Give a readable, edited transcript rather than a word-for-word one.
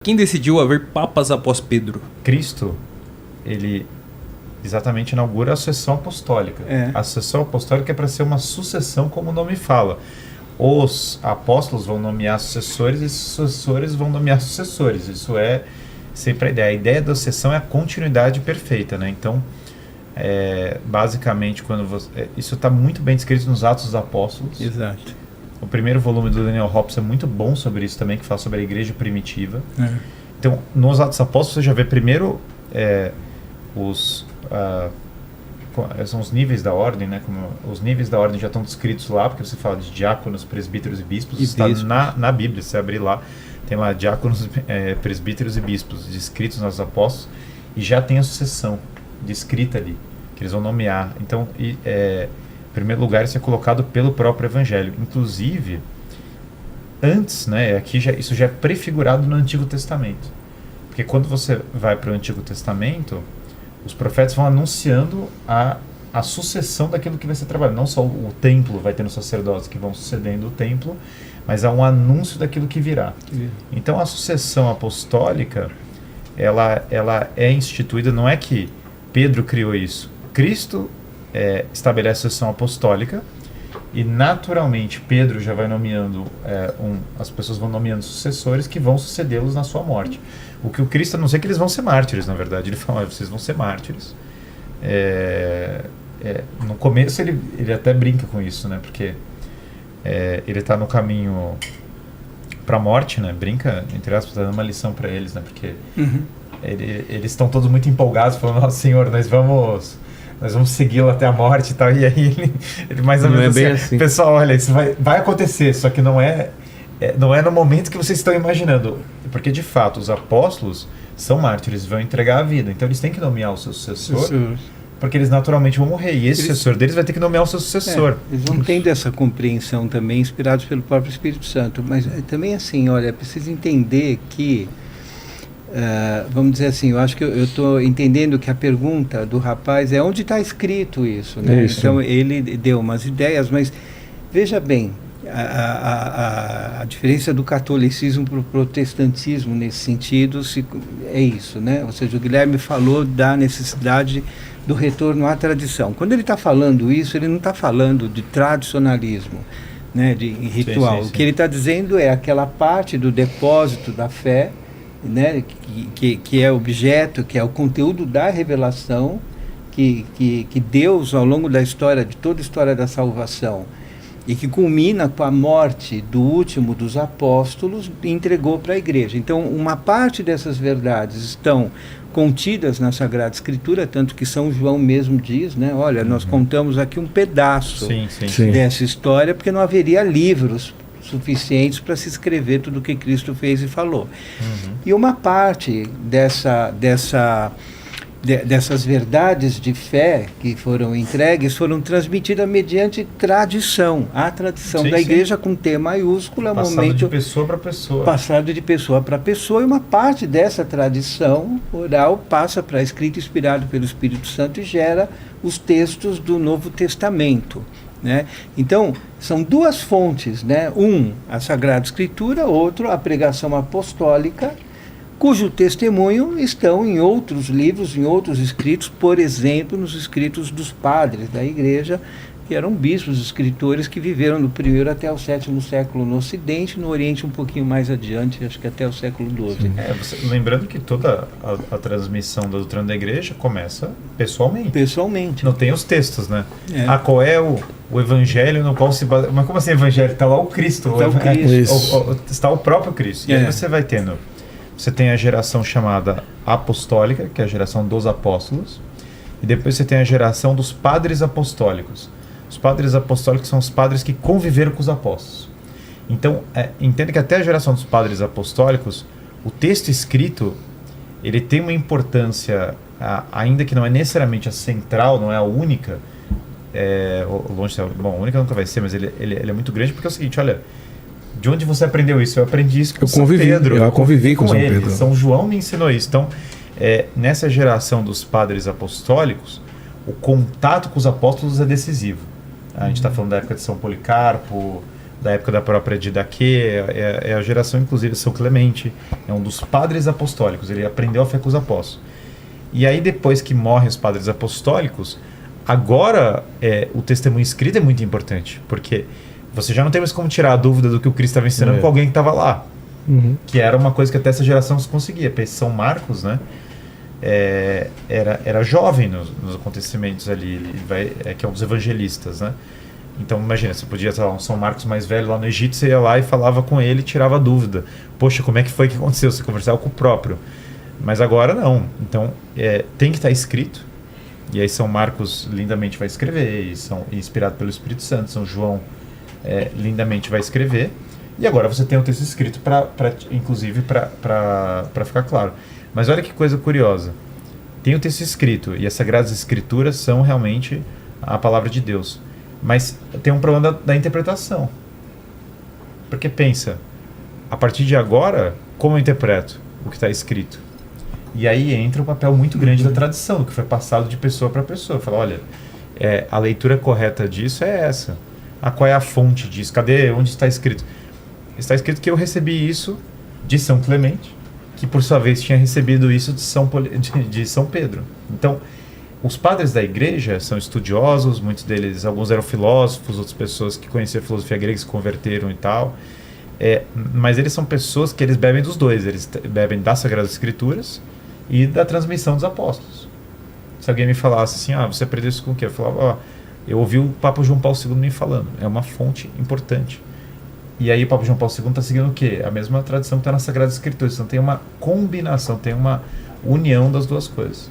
Quem decidiu haver papas após Pedro? Cristo, ele exatamente inaugura a sucessão apostólica. A sucessão apostólica é para ser uma sucessão, como o nome fala. Os apóstolos vão nomear sucessores e os sucessores vão nomear sucessores. Isso é sempre a ideia. A ideia da sucessão é a continuidade perfeita, né? Então, basicamente, isso está muito bem descrito nos Atos dos Apóstolos. Exato. O primeiro volume do Daniel Hobbes é muito bom sobre isso também, que fala sobre a igreja primitiva. Então, nos Atos dos Apóstolos, você já vê primeiro são os níveis da ordem, né? Os níveis da ordem já estão descritos lá, porque você fala de diáconos, presbíteros e bispos. Está na Bíblia, se abrir lá, tem lá diáconos, presbíteros e bispos descritos nos Apóstolos, e já tem a sucessão descrita ali, que eles vão nomear. Então, em primeiro lugar, isso é colocado pelo próprio Evangelho. Inclusive, antes, né, isso já é prefigurado no Antigo Testamento. Porque quando você vai para o Antigo Testamento, os profetas vão anunciando a sucessão daquilo que vai ser trabalhado. Não só o templo vai tendo sacerdotes que vão sucedendo o templo, mas há um anúncio daquilo que virá. Então, a sucessão apostólica, ela é instituída, não é que Pedro criou isso. Cristo estabelece a sucessão apostólica e, naturalmente, Pedro já vai nomeando, as pessoas vão nomeando sucessores que vão sucedê-los na sua morte. O que o Cristo anuncia é que eles vão ser mártires, na verdade. Ele fala, vocês vão ser mártires. No começo ele até brinca com isso, né? Porque ele está no caminho para a morte, né? Brinca, entre aspas, dando uma lição para eles, né? Porque eles estão todos muito empolgados, falando, nossa, Senhor, nós vamos segui-lo até a morte e tal. E aí ele mais ou menos assim, pessoal, olha, isso vai acontecer, só que não é no momento que vocês estão imaginando. Porque, de fato, os apóstolos são mártires, vão entregar a vida. Então, eles têm que nomear o seu sucessor, porque eles naturalmente vão morrer. E esse sucessor deles vai ter que nomear o seu sucessor. Eles vão tendo essa compreensão também, inspirados pelo próprio Espírito Santo. Mas também, assim, olha, é preciso entender que, vamos dizer assim, eu acho que eu estou entendendo que a pergunta do rapaz é onde está escrito isso, né? Isso. Então, ele deu umas ideias, mas veja bem, a diferença do catolicismo para o protestantismo nesse sentido é isso, né? Ou seja, o Guilherme falou da necessidade do retorno à tradição. Quando ele está falando isso, ele não está falando de tradicionalismo, né, de ritual. Sim. O que ele está dizendo é aquela parte do depósito da fé, né, que é objeto, que é o conteúdo da revelação que Deus, ao longo da história, de toda a história da salvação, e que culmina com a morte do último dos apóstolos, entregou para a igreja. Então, uma parte dessas verdades estão contidas na Sagrada Escritura, tanto que São João mesmo diz, né, olha, nós contamos aqui um pedaço dessa história, porque não haveria livros suficientes para se escrever tudo o que Cristo fez e falou. E uma parte dessas verdades de fé que foram entregues foram transmitidas mediante tradição. A tradição da igreja com T maiúsculo é um momento de pessoa para pessoa. Passado de pessoa para pessoa, e uma parte dessa tradição oral passa para escrito inspirado pelo Espírito Santo e gera os textos do Novo Testamento, né? Então, são duas fontes, né? A Sagrada Escritura, outro, a pregação apostólica, cujo testemunho estão em outros livros, em outros escritos, por exemplo, nos escritos dos padres da igreja, que eram bispos, escritores que viveram do primeiro até o sétimo século no Ocidente, no Oriente um pouquinho mais adiante, acho que até o século XII. Lembrando que toda a transmissão da doutrina da igreja começa pessoalmente. Pessoalmente. Não tem os textos, né? Qual é o evangelho no qual se baseia... Mas como assim evangelho? Está lá o Cristo. Está o próprio Cristo. E aí você vai tendo... Você tem a geração chamada apostólica, que é a geração dos apóstolos, e depois você tem a geração dos padres apostólicos. Os padres apostólicos são os padres que conviveram com os apóstolos. Então, entenda que até a geração dos padres apostólicos, o texto escrito, ele tem uma importância, ainda que não é necessariamente a central, não é a única, a única nunca vai ser, mas ele é muito grande, porque é o seguinte, olha... De onde você aprendeu isso? Eu aprendi isso com São Pedro. Eu convivi com São Pedro. São João me ensinou isso. Então, nessa geração dos padres apostólicos, o contato com os apóstolos é decisivo. A gente está falando da época de São Policarpo, da época da própria Didaquê, é a geração, inclusive, São Clemente, é um dos padres apostólicos, ele aprendeu a fé com os apóstolos. E aí, depois que morrem os padres apostólicos, agora o testemunho escrito é muito importante, porque você já não tem mais como tirar a dúvida do que o Cristo estava ensinando com alguém que estava lá. Que era uma coisa que até essa geração se conseguia. São Marcos, né, era jovem nos acontecimentos ali, que é um dos evangelistas, né? Então imagina, você podia ter um São Marcos mais velho lá no Egito, você ia lá e falava com ele e tirava a dúvida. Poxa, como é que foi que aconteceu? Você conversava com o próprio. Mas agora não. Então tem que estar escrito. E aí São Marcos lindamente vai escrever, inspirado pelo Espírito Santo. São João lindamente vai escrever. E agora você tem o texto escrito, inclusive para ficar claro. Mas olha que coisa curiosa. Tem o texto escrito, e as Sagradas Escrituras são realmente a palavra de Deus. Mas tem um problema da interpretação. Porque pensa, a partir de agora, como eu interpreto o que está escrito? E aí entra um papel muito grande da tradição, do que foi passado de pessoa para pessoa. Fala, olha, a leitura correta disso é essa. Qual é a fonte disso? Onde está escrito? Está escrito que eu recebi isso de São Clemente, que por sua vez tinha recebido isso de São Pedro. Então, os padres da igreja são estudiosos, muitos deles, alguns eram filósofos, outras pessoas que conheciam a filosofia grega se converteram e tal. Mas eles são pessoas que eles bebem dos dois. Eles bebem das Sagradas Escrituras e da transmissão dos apóstolos. Se alguém me falasse assim, você aprendeu isso com o quê? Eu falava, eu ouvi o Papa João Paulo II me falando. É uma fonte importante. E aí o Papa João Paulo II está seguindo o quê? A mesma tradição que está nas Sagradas Escrituras. Então tem uma combinação, tem uma união das duas coisas.